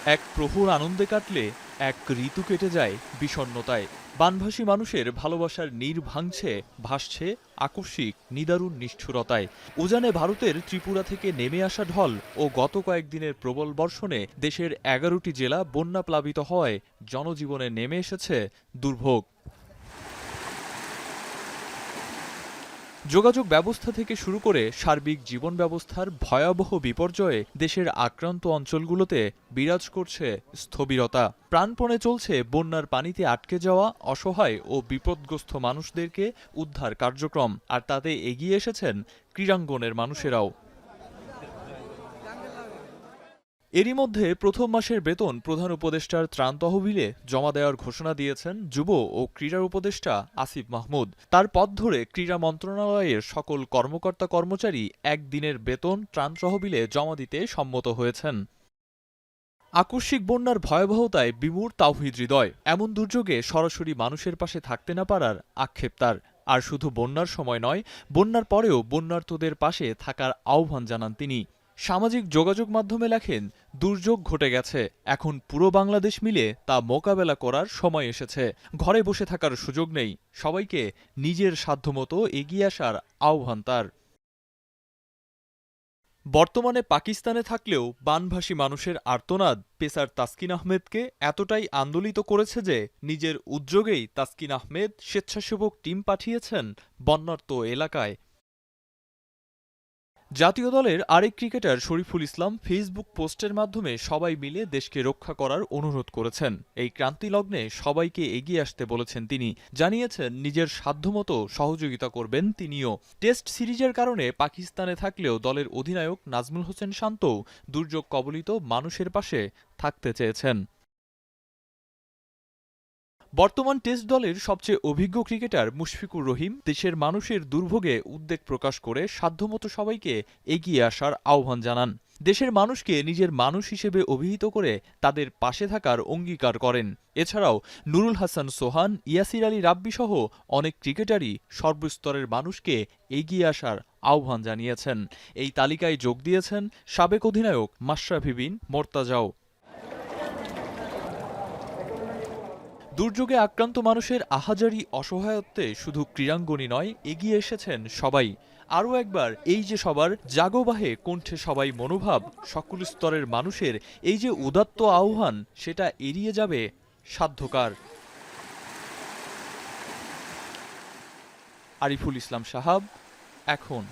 এক প্রহর আনন্দে কাটলে এক ঋতু কেটে যায় বিষণ্ণতায়। বানভাসী মানুষের ভালোবাসার নীড় ভাসছে আকস্মিক নিদারুণ নিষ্ঠুরতায়। উজানে ভারতের ত্রিপুরা থেকে নেমে আসা ঢল ও গত কয়েকদিনের প্রবল বর্ষণে দেশের ১১টি জেলা বন্যা প্লাবিত হওয়ায় জনজীবনে নেমে এসেছে দুর্ভোগ। যোগাযোগ ব্যবস্থা থেকে শুরু করে সার্বিক জীবন ব্যবস্থার ভয়াবহ বিপর্যয়ে দেশের আক্রান্ত অঞ্চলগুলোতে বিরাজ করছে স্থবিরতা। প্রাণপণে চলছে বন্যার পানিতে আটকে যাওয়া অসহায় ও বিপদগ্রস্ত মানুষদেরকে উদ্ধার কার্যক্রম, আর তাতে এগিয়ে এসেছেন ক্রীড়াঙ্গনের মানুষেরাও। এরই মধ্যে প্রথম মাসের বেতন প্রধান উপদেষ্টার ত্রাণ তহবিলে জমা দেওয়ার ঘোষণা দিয়েছেন যুব ও ক্রীড়া উপদেষ্টা আসিফ মাহমুদ। তার পথ ধরে ক্রীড়া মন্ত্রণালয়ের সকল কর্মকর্তা কর্মচারী একদিনের বেতন ত্রাণ তহবিলে জমা দিতে সম্মত হয়েছেন। আকস্মিক বন্যার ভয়াবহতায় বিমূঢ় তাওহিদ হৃদয়। এমন দুর্যোগে সরাসরি মানুষের পাশে থাকতে না পারার আক্ষেপ তার। আর শুধু বন্যার সময় নয়, বন্যার পরেও বন্যার্তদের পাশে থাকার আহ্বান জানান তিনি। সামাজিক যোগাযোগ মাধ্যমে লেখেন, দুর্যোগ ঘটে গেছে, এখন পুরো বাংলাদেশ মিলে তা মোকাবেলা করার সময় এসেছে। ঘরে বসে থাকার সুযোগ নেই, সবাইকে নিজের সাধ্যমতো এগিয়ে আসার আহ্বান তার। বর্তমানে পাকিস্তানে থাকলেও বানভাসী মানুষের আর্তনাদ পেসার তাসকিন আহমেদকে এতটাই আন্দোলিত করেছে যে নিজের উদ্যোগেই তাসকিন আহমেদ স্বেচ্ছাসেবক টিম পাঠিয়েছেন বন্যার্ত এলাকায়। জাতীয় দলের আরেক ক্রিকেটার শরীফুল ইসলাম ফেসবুক পোস্টের মাধ্যমে সবাই মিলে দেশকে রক্ষা করার অনুরোধ করেছেন। এই ক্রান্তি লগ্নে সবাইকে এগিয়ে আসতে বলেছেন তিনি। জানিয়েছেন নিজের সাধ্যমতো সহযোগিতা করবেন তিনিও। টেস্ট সিরিজের কারণে পাকিস্তানে থাকলেও দলের অধিনায়ক নাজমুল হোসেন শান্তও দুর্যোগ কবলিত মানুষের পাশে থাকতে চেয়েছেন। বর্তমান টেস্ট দলের সবচেয়ে অভিজ্ঞ ক্রিকেটার মুশফিকুর রহিম দেশের মানুষের দুর্ভোগে উদ্বেগ প্রকাশ করে সাধ্যমতো সবাইকে এগিয়ে আসার আহ্বান জানান। দেশের মানুষকে নিজের মানুষ হিসেবে অভিহিত করে তাদের পাশে থাকার অঙ্গীকার করেন। এছাড়াও নুরুল হাসান সোহান, ইয়াসির আলী রাব্বি সহ অনেক ক্রিকেটারই সর্বস্তরের মানুষকে এগিয়ে আসার আহ্বান জানিয়েছেন। এই তালিকায় যোগ দিয়েছেন সাবেক অধিনায়ক মাশরাফি বিন মোর্তাজাও। দুর্যোগে আক্রান্ত মানুষের আহাজারি অসহায়ত্বে শুধু ক্রীড়াঙ্গনই নয়, এগিয়ে এসেছেন সবাই। আরও একবার এই যে সবার জাগোবাহে কণ্ঠে সবাই মনোভাব, সকল স্তরের মানুষের এই যে উদাত্ত আহ্বান, সেটা এড়িয়ে যাবে সাধ্যকার। আরিফুল ইসলাম সাহাব, এখন।